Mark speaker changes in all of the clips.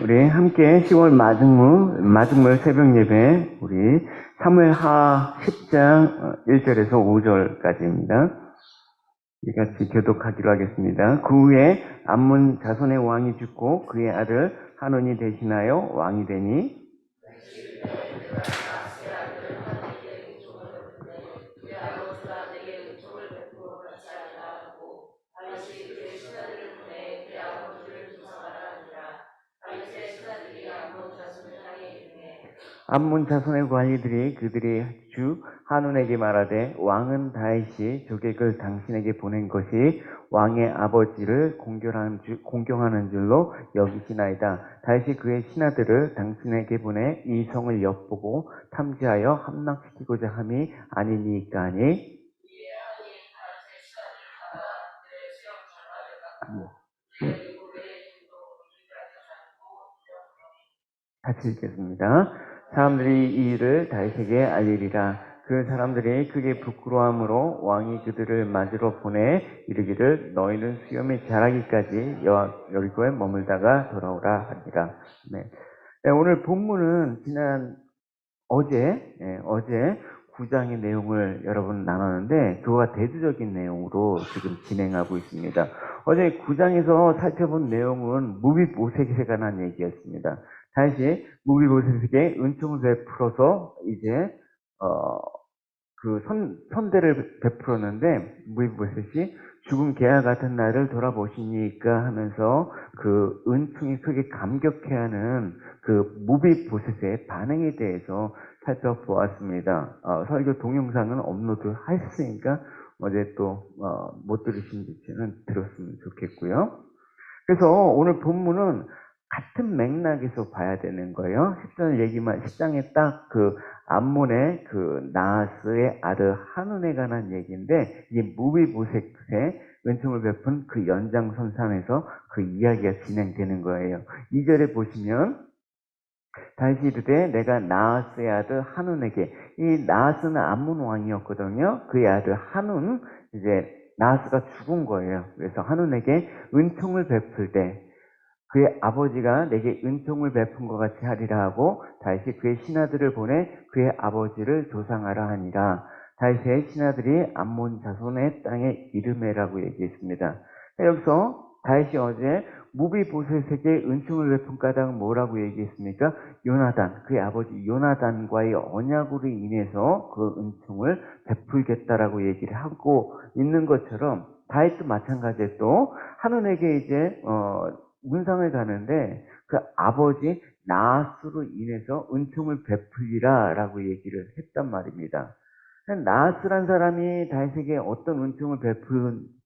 Speaker 1: 우리 함께 10월 마중물 새벽 예배, 우리 사무엘하 10장 1절에서 5절까지입니다. 우리 같이 교독하기로 하겠습니다. 그 후에 암몬 자손의 왕이 죽고 그의 아들 하논이 대신하여 왕이 되니 암몬 자손의 관리들이 그들의 주 하논에게 말하되 왕은 다윗이 조객을 당신에게 보낸 것이 왕의 아버지를 공경하는 줄로 여기시나이다. 다윗이 그의 신하들을 당신에게 보내 이 성을 엿보고 탐지하여 함락시키고자 함이 아니니까 하니 같이 읽겠습니다. 사람들이 이 일을 다윗에게 알리리라. 그 사람들이 크게 부끄러움으로 왕이 그들을 맞으러 보내 이르기를 너희는 수염이 자라기까지 여리고에 머물다가 돌아오라 하니라. 네, 오늘 본문은 어제 9장의 내용을 여러분 나눴는데 그와 대조적인 내용으로 지금 진행하고 있습니다. 어제 9장에서 살펴본 내용은 무비보셋에 관한 얘기였습니다. 다시 무비보셋에게 은총을 베풀어서 이제 그 선대를 베풀었는데 무비보셋이 죽은 개와 같은 나를 돌아보시니까 하면서 그 은총이 크게 감격해하는 그 무비보셋의 반응에 대해서 살펴보았습니다. 설교 동영상은 업로드 했으니까 어제 또 못 들으신 분들은 들었으면 좋겠고요. 그래서 오늘 본문은 같은 맥락에서 봐야 되는 거예요. 10장에 딱 그 암몬의 그 나하스의 아들 하논에 관한 얘기인데 이게 무비보셋의 은총을 베푼 그 연장선상에서 그 이야기가 진행되는 거예요. 2절에 보시면 다시 이르되 내가 나하스의 아들 하논에게, 이 나하스는 암몬 왕이었거든요. 그의 아들 하논, 이제 나하스가 죽은 거예요. 그래서 하논에게 은총을 베풀 때 그의 아버지가 내게 은총을 베푼 것 같이 하리라 하고 다윗이 그의 신하들을 보내 그의 아버지를 조상하라 하니라. 다윗의 신하들이 암몬 자손의 땅에 이름해라고 얘기했습니다. 여기서 다윗이 어제 무비보셋에게 은총을 베푼 까닭은 뭐라고 얘기했습니까? 요나단, 그의 아버지 요나단과의 언약으로 인해서 그 은총을 베풀겠다라고 얘기를 하고 있는 것처럼 다윗도 마찬가지로 또 하논에게 이제 문상을 가는데 그 아버지 나하스로 인해서 은총을 베풀리라 라고 얘기를 했단 말입니다. 나하스란 사람이 다윗에게 어떤 은총을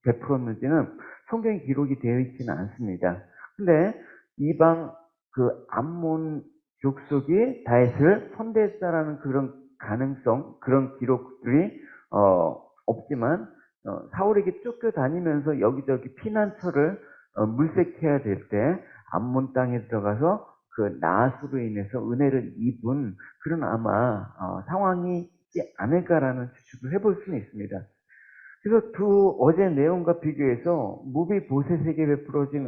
Speaker 1: 베풀었는지는 성경에 기록이 되어 있지는 않습니다. 근데 이방 그 암몬 족속이 다윗을 선대했다라는 그런 가능성, 그런 기록들이 없지만 사울에게 쫓겨다니면서 여기저기 피난처를 물색해야 될 때 암몬 땅에 들어가서 그 나하스로 인해서 은혜를 입은 그런 아마 상황이 있지 않을까라는 추측을 해볼 수는 있습니다. 그래서 어제 내용과 비교해서 무비보셋에게 베풀어진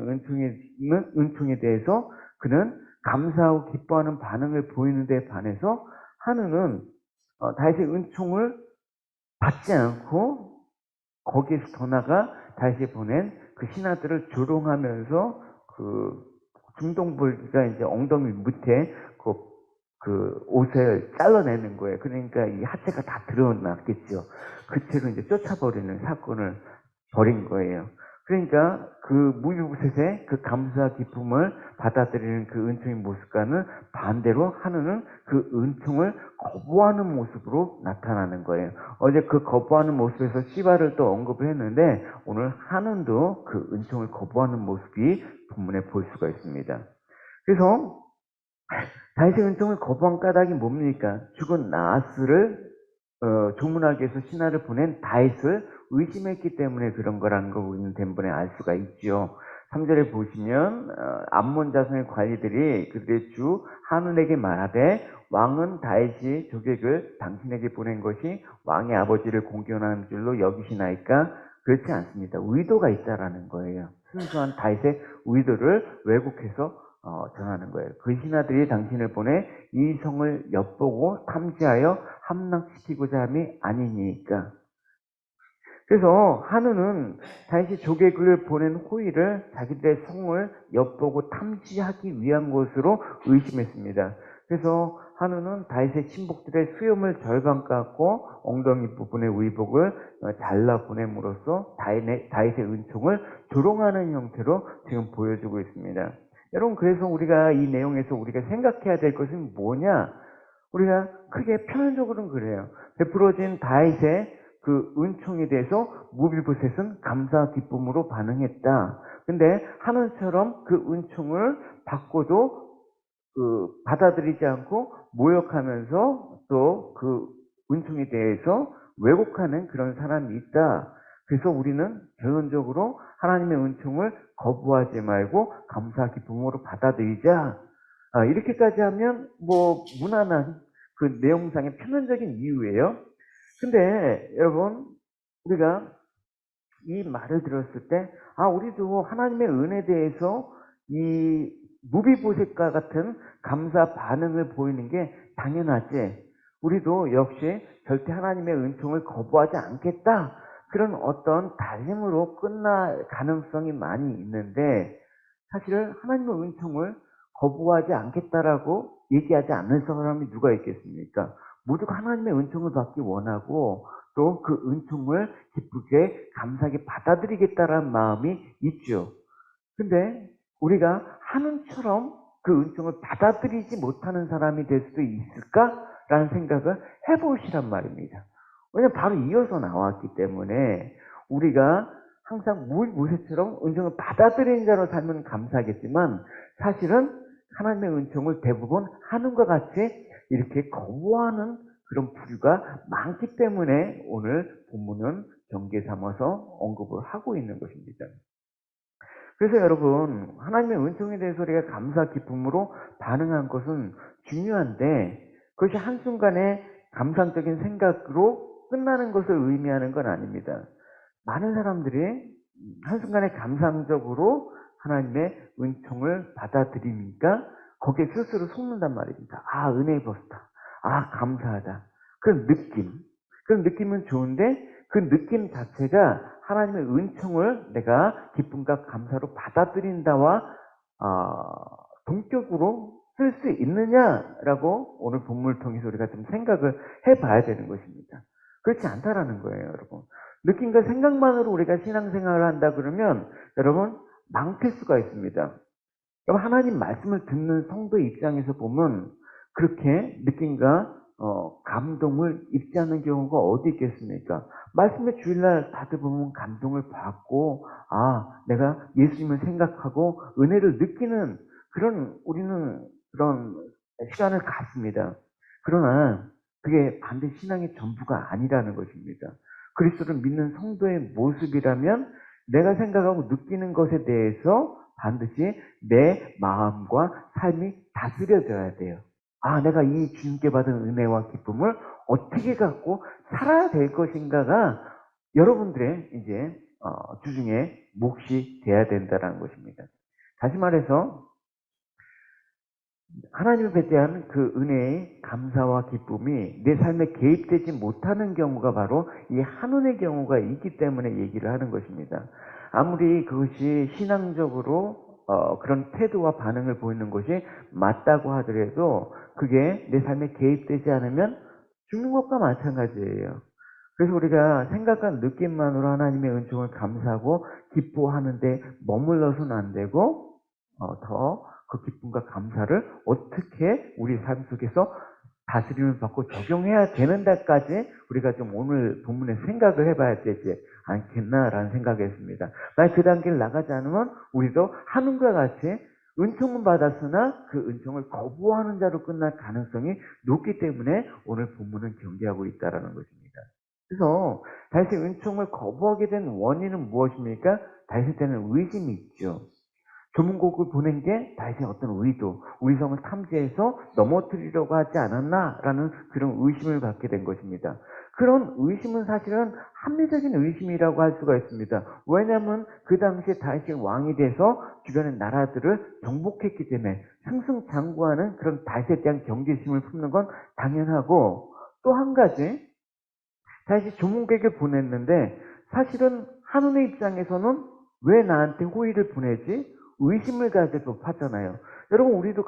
Speaker 1: 은총에 대해서 그는 감사하고 기뻐하는 반응을 보이는 데 반해서 하느는 다윗의 은총을 받지 않고 거기에서 더 나아가 다윗이 보낸 그 신하들을 조롱하면서 그 중동불기가 이제 엉덩이 밑에 그 옷을 잘라내는 거예요. 그러니까 이 하체가 다 드러났겠죠. 그 채로 이제 쫓아버리는 사건을 벌인 거예요. 그러니까 그 무비보셋의 그 감사 기쁨을 받아들이는 그 은총의 모습과는 반대로 하느는 그 은총을 거부하는 모습으로 나타나는 거예요. 어제 그 거부하는 모습에서 시바를 또 언급을 했는데 오늘 하느도 그 은총을 거부하는 모습이 본문에 볼 수가 있습니다. 그래서 다윗의 은총을 거부한 까닭이 뭡니까? 죽은 나하스를 조문하기 위해서 신하를 보낸 다윗을 의심했기 때문에 그런 거라는 걸 우리는 단번에 알 수가 있죠. 3절에 보시면 암몬 자손의 관리들이 그들의 주 하논에게 말하되 왕은 다윗이 조객을 당신에게 보낸 것이 왕의 아버지를 공경하는 줄로 여기시나이까? 그렇지 않습니다. 의도가 있다라는 거예요. 순수한 다윗의 의도를 왜곡해서 전하는 거예요. 그 신하들이 당신을 보내 이 성을 엿보고 탐지하여 함락시키고자 함이 아니니까. 그래서 한우는 다시 조객을 보낸 호의를 자기들의 성을 엿보고 탐지하기 위한 것으로 의심했습니다. 그래서 한우는 다윗의 신복들의 수염을 절반 깎고 엉덩이 부분의 의복을 잘라 보냄으로써 다윗의 은총을 조롱하는 형태로 지금 보여주고 있습니다. 여러분, 그래서 우리가 이 내용에서 우리가 생각해야 될 것은 뭐냐? 우리가 크게 표현적으로는 그래요. 베풀어진 다윗의 그 은총에 대해서 무빌보셋은 감사 기쁨으로 반응했다. 근데 하나처럼 그 은총을 받고도 받아들이지 않고 모욕하면서 또 그 은총에 대해서 왜곡하는 그런 사람이 있다. 그래서 우리는 결론적으로 하나님의 은총을 거부하지 말고 감사 기쁨으로 받아들이자. 이렇게까지 하면 뭐 무난한 그 내용상의 표면적인 이유예요. 근데 여러분, 우리가 이 말을 들었을 때 우리도 하나님의 은혜에 대해서 이 무비보셋과 같은 감사 반응을 보이는 게 당연하지. 우리도 역시 절대 하나님의 은총을 거부하지 않겠다. 그런 어떤 다짐으로 끝날 가능성이 많이 있는데, 사실 하나님의 은총을 거부하지 않겠다라고 얘기하지 않는 사람이 누가 있겠습니까? 모두가 하나님의 은총을 받기 원하고 또 그 은총을 기쁘게 감사하게 받아들이겠다라는 마음이 있죠. 근데 우리가 한은처럼 그 은총을 받아들이지 못하는 사람이 될 수도 있을까라는 생각을 해보시란 말입니다. 왜냐하면 바로 이어서 나왔기 때문에 우리가 항상 모세처럼 은총을 받아들이는 자로 살면 감사하겠지만 사실은 하나님의 은총을 대부분 한음과 같이 이렇게 거부하는 그런 부류가 많기 때문에 오늘 본문은 경계 삼아서 언급을 하고 있는 것입니다. 그래서 여러분, 하나님의 은총에 대해서 우리가 감사 기쁨으로 반응한 것은 중요한데 그것이 한순간에 감상적인 생각으로 끝나는 것을 의미하는 건 아닙니다. 많은 사람들이 한순간에 감상적으로 하나님의 은총을 받아들이니까 거기에 스스로 속는단 말입니다. 은혜 입었다. 감사하다. 그런 느낌은 좋은데 그 느낌 자체가 하나님의 은총을 내가 기쁨과 감사로 받아들인다와 동격으로 쓸 수 있느냐라고 오늘 본문을 통해서 우리가 좀 생각을 해봐야 되는 것입니다. 그렇지 않다라는 거예요, 여러분. 느낌과 생각만으로 우리가 신앙생활을 한다 그러면 여러분 망칠 수가 있습니다. 여러분, 하나님 말씀을 듣는 성도 입장에서 보면 그렇게 느낌과 감동을 입지 않는 경우가 어디 있겠습니까? 말씀의 주일날 다들 보면 감동을 받고 내가 예수님을 생각하고 은혜를 느끼는 우리는 그런 시간을 갖습니다. 그러나 그게 반드시 신앙의 전부가 아니라는 것입니다. 그리스도를 믿는 성도의 모습이라면 내가 생각하고 느끼는 것에 대해서 반드시 내 마음과 삶이 다스려져야 돼요. 내가 이 주님께 받은 은혜와 기쁨을 어떻게 갖고 살아야 될 것인가가 여러분들의 이제 주중에 몫이 돼야 된다는 것입니다. 다시 말해서 하나님에 대한 그 은혜의 감사와 기쁨이 내 삶에 개입되지 못하는 경우가 바로 이 한운의 경우가 있기 때문에 얘기를 하는 것입니다. 아무리 그것이 신앙적으로 그런 태도와 반응을 보이는 것이 맞다고 하더라도 그게 내 삶에 개입되지 않으면 죽는 것과 마찬가지예요. 그래서 우리가 생각한 느낌만으로 하나님의 은총을 감사하고 기뻐하는데 머물러서는 안 되고 더 그 기쁨과 감사를 어떻게 우리 삶 속에서 다스림을 받고 적용해야 되는 데까지 우리가 좀 오늘 본문에 생각을 해봐야 되지 않겠나라는 생각이 했습니다. 만약 그 단계를 나가지 않으면 우리도 하늘과 같이 은총은 받았으나 그 은총을 거부하는 자로 끝날 가능성이 높기 때문에 오늘 본문은 경계하고 있다는 것입니다. 그래서 다윗의 은총을 거부하게 된 원인은 무엇입니까? 다윗한테는 의심이 있죠. 조문국을 보낸 게 다윗의 어떤 의도, 우리 성을 탐지해서 넘어뜨리려고 하지 않았나라는 그런 의심을 갖게 된 것입니다. 그런 의심은 사실은 합리적인 의심이라고 할 수가 있습니다. 왜냐하면 그 당시에 다윗이 왕이 돼서 주변의 나라들을 정복했기 때문에 승승장구하는 그런 다윗에 대한 경계심을 품는 건 당연하고, 또 한 가지, 다윗이 조문객을 보냈는데 사실은 한운의 입장에서는 왜 나한테 호의를 보내지? 의심을 가지고 하잖아요. 여러분, 우리도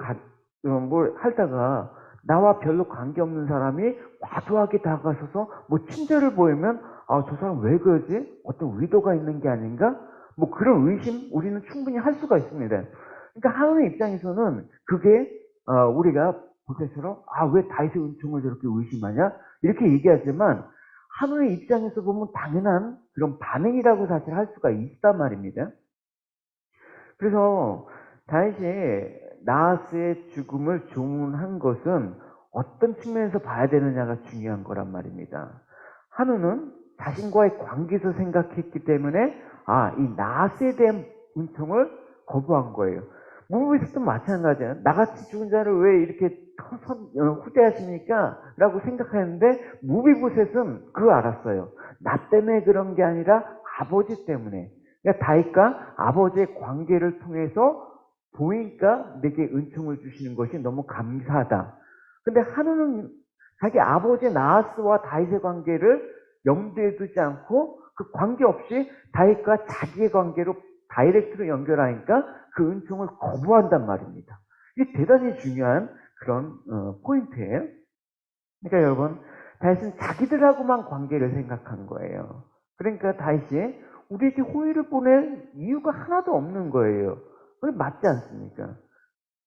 Speaker 1: 뭘 하다가 나와 별로 관계없는 사람이 과도하게 다가서서 뭐 친절을 보이면 저 사람 왜 그러지? 어떤 의도가 있는 게 아닌가? 뭐 그런 의심 우리는 충분히 할 수가 있습니다. 그러니까 하나님의 입장에서는 그게 우리가 보세처럼 왜 다윗의 은총을 저렇게 의심하냐? 이렇게 얘기하지만 하나님의 입장에서 보면 당연한 그런 반응이라고 사실 할 수가 있단 말입니다. 그래서 다윗이 나하스의 죽음을 조문한 것은 어떤 측면에서 봐야 되느냐가 중요한 거란 말입니다. 한우는 자신과의 관계에서 생각했기 때문에 이 나하스에 대한 은총을 거부한 거예요. 무비보셋도 마찬가지예요. 나같이 죽은 자를 왜 이렇게 후대하십니까? 라고 생각했는데 무비보셋은 그거 알았어요. 나 때문에 그런 게 아니라 아버지 때문에. 그러니까 다윗과 아버지의 관계를 통해서 보니까 내게 은총을 주시는 것이 너무 감사하다. 근데 한우는 자기 아버지 나하스와 다윗의 관계를 염두에 두지 않고 그 관계 없이 다윗과 자기의 관계로 다이렉트로 연결하니까 그 은총을 거부한단 말입니다. 이게 대단히 중요한 그런 포인트예요. 그러니까 여러분, 다윗은 자기들하고만 관계를 생각한 거예요. 그러니까 다윗이 우리에게 호의를 보낼 이유가 하나도 없는 거예요. 그게 맞지 않습니까?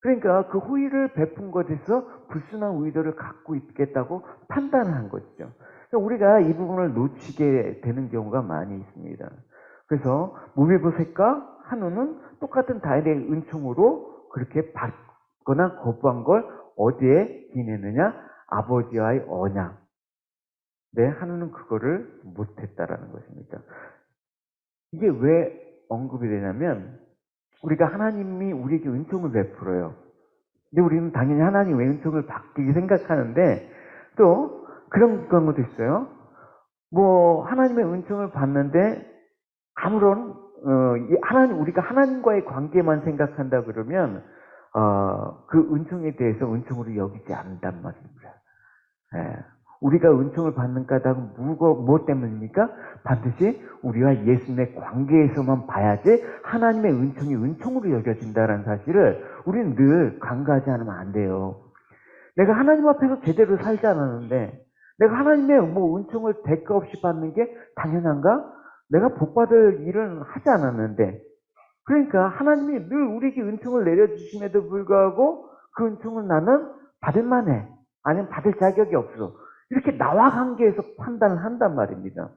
Speaker 1: 그러니까 그 호의를 베푼 것에서 불순한 의도를 갖고 있겠다고 판단한 것이죠. 그러니까 우리가 이 부분을 놓치게 되는 경우가 많이 있습니다. 그래서 무비보셋과 한우는 똑같은 다윗의 은총으로 그렇게 받거나 거부한 걸 어디에 기내느냐? 아버지와의 언약. 네, 한우는 그거를 못했다라는 것입니다. 이게 왜 언급이 되냐면 우리가 하나님이 우리에게 은총을 베풀어요. 근데 우리는 당연히 하나님의 은총을 받기 생각하는데 또 그런 경우도 있어요. 뭐 하나님의 은총을 받는데 아무런 우리가 하나님과의 관계만 생각한다 그러면 그 은총에 대해서 은총으로 여기지 않는단 말입니다. 예. 우리가 은총을 받는 까닭은 무엇 때문입니까? 반드시 우리와 예수님의 관계에서만 봐야지 하나님의 은총이 은총으로 여겨진다는 사실을 우리는 늘 간과하지 않으면 안 돼요. 내가 하나님 앞에서 제대로 살지 않았는데 내가 하나님의 은총을 대가 없이 받는 게 당연한가? 내가 복받을 일은 하지 않았는데, 그러니까 하나님이 늘 우리에게 은총을 내려주심에도 불구하고 그 은총을 나는 받을 만해, 아니면 받을 자격이 없어, 이렇게 나와 관계에서 판단을 한단 말입니다.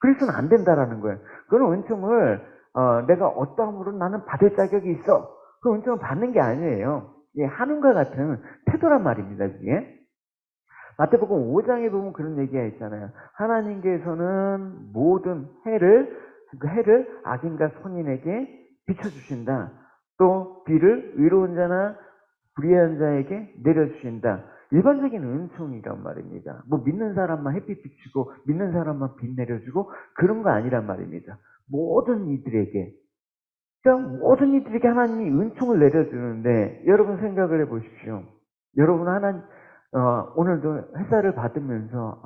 Speaker 1: 그래서는 안 된다라는 거예요. 그런 은총을 내가 어떠함으로 나는 받을 자격이 있어, 그 은총을 받는 게 아니에요. 예, 한움과 같은 태도란 말입니다. 이게 마태복음 5장에 보면 그런 얘기가 있잖아요. 하나님께서는 모든 그 해를 악인과 선인에게 비춰주신다. 또 비를 의로운 자나 불의한 자에게 내려주신다. 일반적인 은총이란 말입니다. 뭐 믿는 사람만 햇빛 비추고 믿는 사람만 빛 내려주고 그런 거 아니란 말입니다. 모든 이들에게, 그러니까 모든 이들에게 하나님이 은총을 내려주는데, 여러분 생각을 해보십시오. 여러분 오늘도 햇살을 받으면서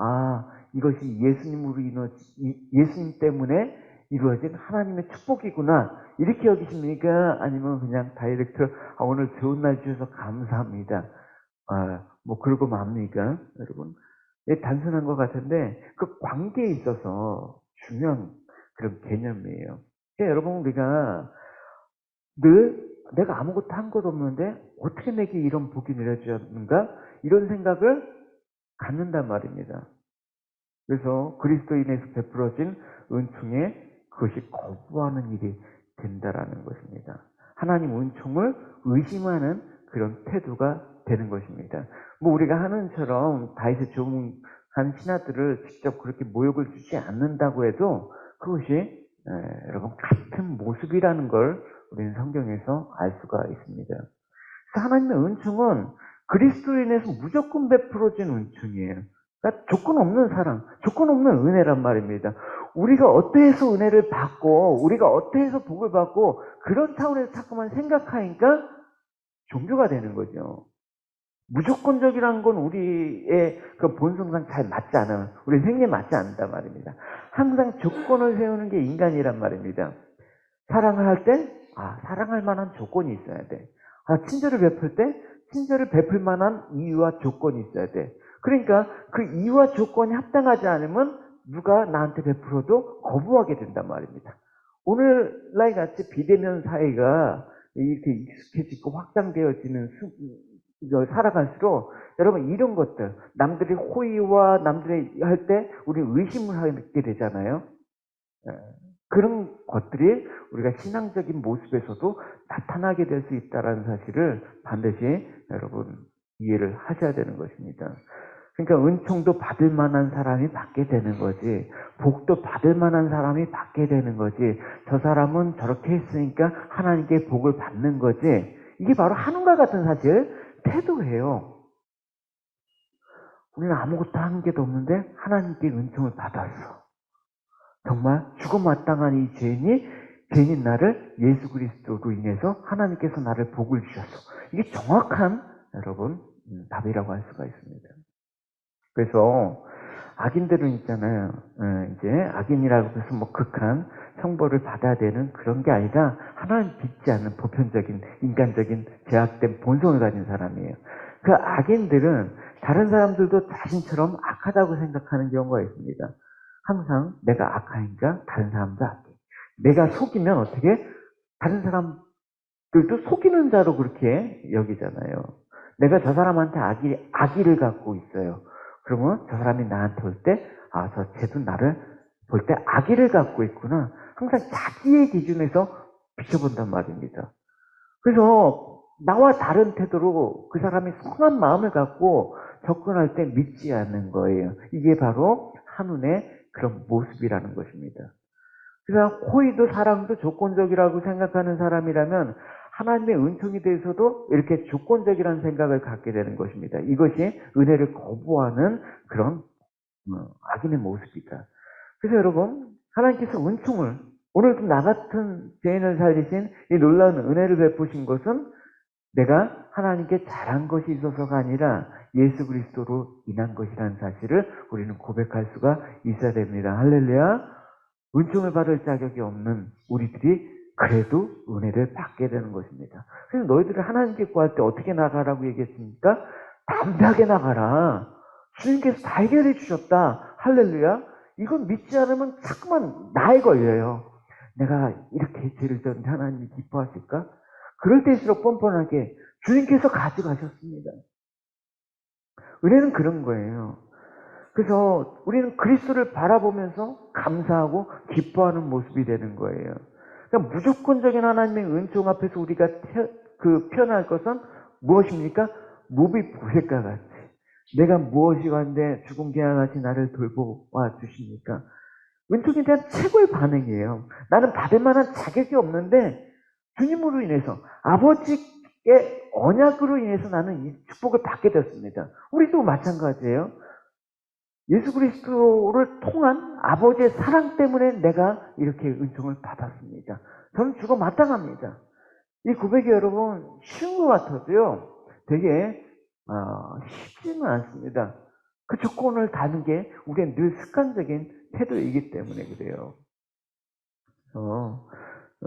Speaker 1: 이것이 예수님 때문에 이루어진 하나님의 축복이구나 이렇게 여기십니까? 아니면 그냥 다이렉트 오늘 좋은 날 주셔서 감사합니다, 뭐 그러고 맙니까? 여러분, 단순한 것 같은데 그 관계에 있어서 중요한 그런 개념이에요. 그러니까 여러분, 우리가 늘 내가 아무것도 한 것 없는데 어떻게 내게 이런 복이 내려주었는가? 이런 생각을 갖는단 말입니다. 그래서 그리스도인에서 베풀어진 은총에 그것이 거부하는 일이 된다라는 것입니다. 하나님 은총을 의심하는 그런 태도가 되는 것입니다. 뭐 우리가 하는처럼 다윗의 조문한 신하들을 직접 그렇게 모욕을 주지 않는다고 해도 그것이 여러분 같은 모습이라는 걸 우리는 성경에서 알 수가 있습니다. 그래서 하나님의 은총은 그리스도인에서 무조건 베풀어진 은총이에요. 그러니까 조건 없는 사랑, 조건 없는 은혜란 말입니다. 우리가 어때서 은혜를 받고 우리가 어때서 복을 받고 그런 차원에서 자꾸만 생각하니까 종교가 되는 거죠. 무조건적이라는 건 우리의 그 본성상 잘 맞지 않아요. 우리 생리에 맞지 않는단 말입니다. 항상 조건을 세우는 게 인간이란 말입니다. 사랑을 할 때, 사랑할 만한 조건이 있어야 돼. 친절을 베풀 때, 친절을 베풀 만한 이유와 조건이 있어야 돼. 그러니까 그 이유와 조건이 합당하지 않으면 누가 나한테 베풀어도 거부하게 된단 말입니다. 오늘날 같이 비대면 사회가 이렇게 익숙해지고 확장되어지는 살아갈수록 여러분 이런 것들 남들이 호의와 남들이 할 때 우리 의심을 하게 되잖아요. 그런 것들이 우리가 신앙적인 모습에서도 나타나게 될 수 있다는 사실을 반드시 여러분 이해를 하셔야 되는 것입니다. 그러니까 은총도 받을 만한 사람이 받게 되는 거지, 복도 받을 만한 사람이 받게 되는 거지, 저 사람은 저렇게 했으니까 하나님께 복을 받는 거지, 이게 바로 하늘과 같은 사실, 태도예요. 우리는 아무것도 한 게도 없는데 하나님께 은총을 받았어. 정말 죽어마땅한 이 죄인인 나를 예수 그리스도로 인해서 하나님께서 나를 복을 주셨어. 이게 정확한 여러분 답이라고 할 수가 있습니다. 그래서 악인들은 있잖아요. 이제 악인이라고 해서 뭐 극한 형벌을 받아야 되는 그런 게 아니라 하나님 믿지 않는 보편적인 인간적인 제약된 본성을 가진 사람이에요. 그 악인들은 다른 사람들도 자신처럼 악하다고 생각하는 경우가 있습니다. 항상 내가 악하니까 다른 사람도 악해. 내가 속이면 어떻게 다른 사람들도 속이는 자로 그렇게 여기잖아요. 내가 저 사람한테 악의를 갖고 있어요. 그러면 저 사람이 나한테 올 때, 저 쟤도 나를 볼 때 악의를 갖고 있구나. 항상 자기의 기준에서 비춰본단 말입니다. 그래서 나와 다른 태도로 그 사람이 선한 마음을 갖고 접근할 때 믿지 않는 거예요. 이게 바로 한운의 그런 모습이라는 것입니다. 그래서 호의도 사랑도 조건적이라고 생각하는 사람이라면 하나님의 은총에 대해서도 이렇게 조건적이라는 생각을 갖게 되는 것입니다. 이것이 은혜를 거부하는 그런 악인의 모습이다. 그래서 여러분, 하나님께서 은총을 오늘도 나 같은 죄인을 살리신 이 놀라운 은혜를 베푸신 것은 내가 하나님께 잘한 것이 있어서가 아니라 예수 그리스도로 인한 것이라는 사실을 우리는 고백할 수가 있어야 됩니다. 할렐루야. 은총을 받을 자격이 없는 우리들이 그래도 은혜를 받게 되는 것입니다. 그래서 너희들을 하나님께 구할 때 어떻게 나가라고 얘기했습니까? 담대하게 나가라. 주님께서 다 해결해 주셨다. 할렐루야. 이건 믿지 않으면 자꾸만 나에 걸려요. 내가 이렇게 죄를 졌는데 하나님이 기뻐하실까? 그럴 때일수록 뻔뻔하게 주님께서 가져가셨습니다. 은혜는 그런 거예요. 그래서 우리는 그리스도를 바라보면서 감사하고 기뻐하는 모습이 되는 거예요. 그러니까 무조건적인 하나님의 은총 앞에서 우리가 표현할 것은 무엇입니까? 무비 보색과 같이 내가 무엇이 간데 죽은 개와 같이 나를 돌보아 주십니까? 은총에 대한 최고의 반응이에요. 나는 받을 만한 자격이 없는데 주님으로 인해서 아버지의 언약으로 인해서 나는 이 축복을 받게 됐습니다. 우리도 마찬가지예요. 예수 그리스도를 통한 아버지의 사랑 때문에 내가 이렇게 은총을 받았습니다. 저는 죽어 마땅합니다. 이 고백이 여러분 쉬운 것 같아도요 되게 쉽지는 않습니다. 그 조건을 다는 게 우리의 늘 습관적인 태도이기 때문에 그래요.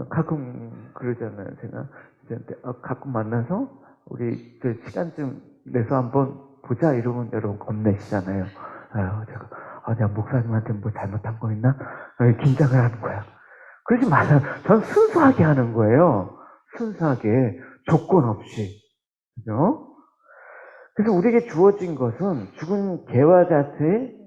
Speaker 1: 가끔 그러잖아요. 제가 가끔 만나서 우리 시간 좀 내서 한번 보자 이러면 여러분 겁내시잖아요. 내가 목사님한테 뭐 잘못한 거 있나? 긴장을 하는 거야. 그러지 말아요. 전 순수하게 하는 거예요. 순수하게 조건 없이. 그죠? 그래서 우리에게 주어진 것은 죽은 개와 같이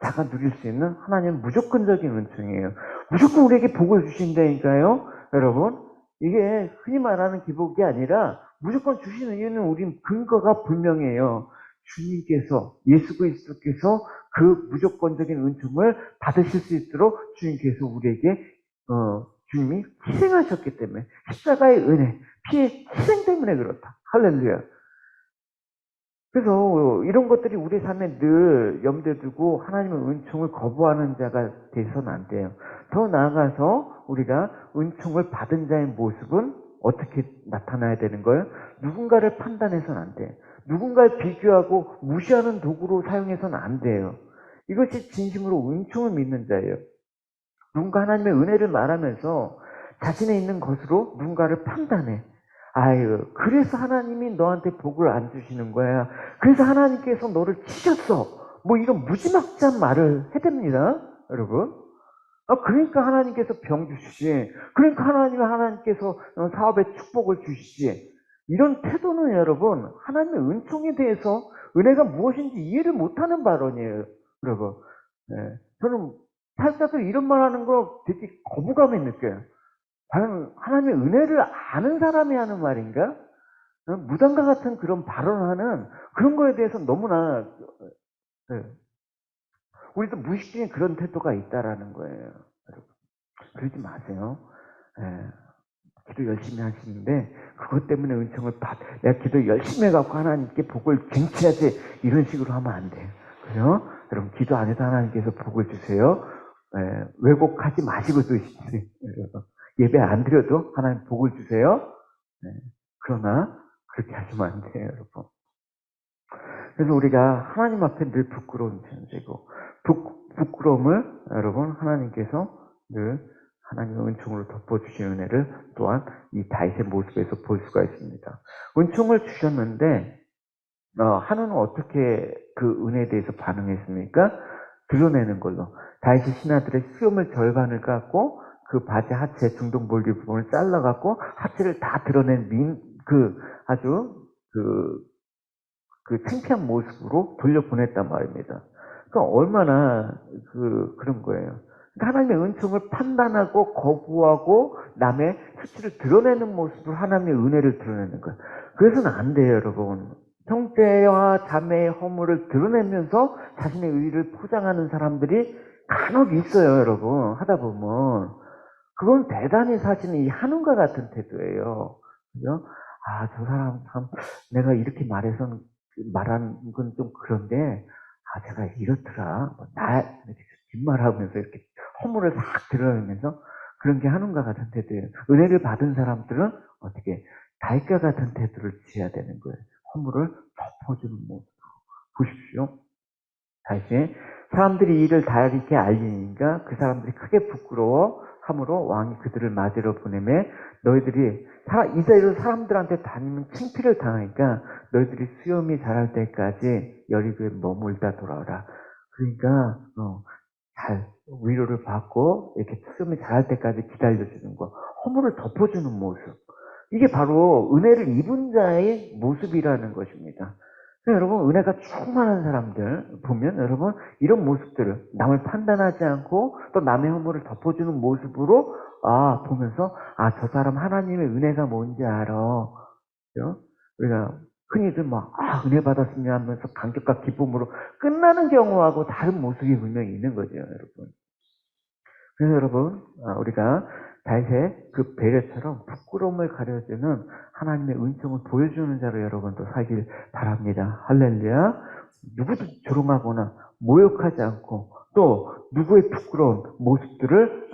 Speaker 1: 자가 누릴 수 있는 하나님의 무조건적인 은총이에요. 무조건 우리에게 복을 주신다니까요. 여러분, 이게 흔히 말하는 기복이 아니라 무조건 주시는 이유는 우린 근거가 분명해요. 주님께서, 예수 그리스도께서 그 무조건적인 은총을 받으실 수 있도록 주님께서 우리에게 주님이 희생하셨기 때문에, 십자가의 은혜, 피의 희생 때문에 그렇다. 할렐루야. 그래서 이런 것들이 우리 삶에 늘 염두에 두고 하나님의 은총을 거부하는 자가 돼서는 안 돼요. 더 나아가서 우리가 은총을 받은 자의 모습은 어떻게 나타나야 되는 거예요? 누군가를 판단해서는 안 돼요. 누군가를 비교하고 무시하는 도구로 사용해서는 안 돼요. 이것이 진심으로 은총을 믿는 자예요. 누군가 하나님의 은혜를 말하면서 자신의 있는 것으로 누군가를 판단해. 아유, 그래서 하나님이 너한테 복을 안 주시는 거야. 그래서 하나님께서 너를 치셨어. 뭐 이런 무지막지한 말을 해댑니다, 여러분. 그러니까 하나님께서 병 주시지. 그러니까 하나님께서 사업에 축복을 주시지. 이런 태도는 여러분, 하나님의 은총에 대해서 은혜가 무엇인지 이해를 못하는 발언이에요, 여러분. 네. 저는 살짝도 이런 말 하는 거 되게 거부감이 느껴요. 과연 하나님의 은혜를 아는 사람이 하는 말인가? 무당과 같은 그런 발언하는 그런 거에 대해서 너무나 우리도 무의식 중에 그런 태도가 있다라는 거예요. 여러분. 그러지 마세요. 기도 열심히 하시는데 그것 때문에 은총을 내가 기도 열심히 해갖고 하나님께 복을 쟁취하지 이런 식으로 하면 안 돼요. 그죠? 여러분 기도 안 해도 하나님께서 복을 주세요. 왜곡하지 마시고 드시세요. 예배 안 드려도 하나님 복을 주세요. 그러나 그렇게 하시면 안 돼요, 여러분. 그래서 우리가 하나님 앞에 늘 부끄러운 존재고 부끄러움을 여러분 하나님께서 늘 하나님의 은총으로 덮어주신 은혜를 또한 이 다윗의 모습에서 볼 수가 있습니다. 은총을 주셨는데 한우는 어떻게 그 은혜에 대해서 반응했습니까? 드러내는 걸로. 다윗의 신하들의 수염을 절반을 깎고 그 바지 하체 중동 볼리 부분을 잘라갖고 하체를 다 드러낸 아주 그 창피한 모습으로 돌려보냈단 말입니다. 그러니까 얼마나 그런 거예요. 하나님의 은총을 판단하고 거부하고 남의 수치를 드러내는 모습으로 하나님의 은혜를 드러내는 거예요. 그래서는 안 돼요, 여러분. 형제와 자매의 허물을 드러내면서 자신의 의의를 포장하는 사람들이 간혹 있어요, 여러분. 하다 보면. 그건 대단히 사실은 이 한운과 같은 태도예요. 그죠? 저 사람 참, 내가 이렇게 말한 건 좀 그런데, 제가 이렇더라. 이렇게 뒷말하면서 이렇게 허물을 싹 드러내면서 그런 게 한운과 같은 태도예요. 은혜를 받은 사람들은 어떻게 다윗과 같은 태도를 취해야 되는 거예요. 허물을 덮어주는 모습. 보십시오. 다시 사람들이 이를 다윗에게 알리니까 그 사람들이 크게 부끄러워함으로 왕이 그들을 맞으러 보내매 너희들이 이스라엘 사람들한테 다니면 창피를 당하니까 너희들이 수염이 자랄 때까지 여리고에 머물다 돌아오라. 그러니까 잘 위로를 받고 이렇게 수염이 자랄 때까지 기다려주는 거, 허물을 덮어주는 모습. 이게 바로 은혜를 입은 자의 모습이라는 것입니다. 여러분 은혜가 충만한 사람들 보면 여러분 이런 모습들을 남을 판단하지 않고 또 남의 허물을 덮어주는 모습으로 보면서 저 사람 하나님의 은혜가 뭔지 알아. 그죠? 우리가 흔히들 은혜 받았으면 하면서 감격과 기쁨으로 끝나는 경우하고 다른 모습이 분명히 있는 거죠, 여러분. 그래서 여러분 우리가 다윗의 그 배려처럼 부끄러움을 가려주는 하나님의 은총을 보여주는 자로 여러분도 살길 바랍니다. 할렐루야. 누구도 조롱하거나 모욕하지 않고 또 누구의 부끄러운 모습들을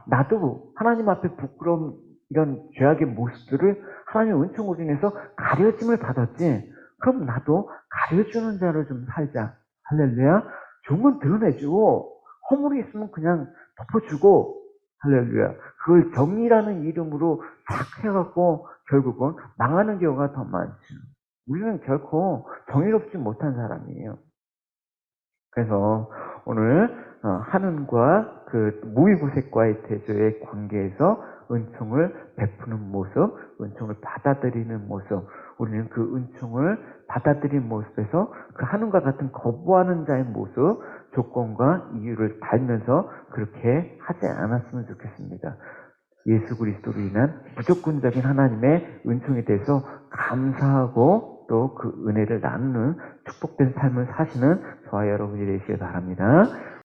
Speaker 1: 나도 하나님 앞에 부끄러운 이런 죄악의 모습들을 하나님의 은총으로 인해서 가려짐을 받았지. 그럼 나도 가려주는 자로 좀 살자. 할렐루야. 좋은 건 드러내주고 허물이 있으면 그냥 덮어주고 할렐루야. 그걸 정의라는 이름으로 탁 해갖고 결국은 망하는 경우가 더 많죠. 우리는 결코 정의롭지 못한 사람이에요. 그래서 오늘 하느님과 그 무위부색과의 대조의 관계에서 은총을 베푸는 모습, 은총을 받아들이는 모습, 우리는 그 은총을 받아들인 모습에서 그 하느님과 같은 거부하는 자의 모습, 조건과 이유를 달면서 그렇게 하지 않았으면 좋겠습니다. 예수 그리스도로 인한 무조건적인 하나님의 은총에 대해서 감사하고 또 그 은혜를 나누는 축복된 삶을 사시는 저와 여러분이 되시길 바랍니다.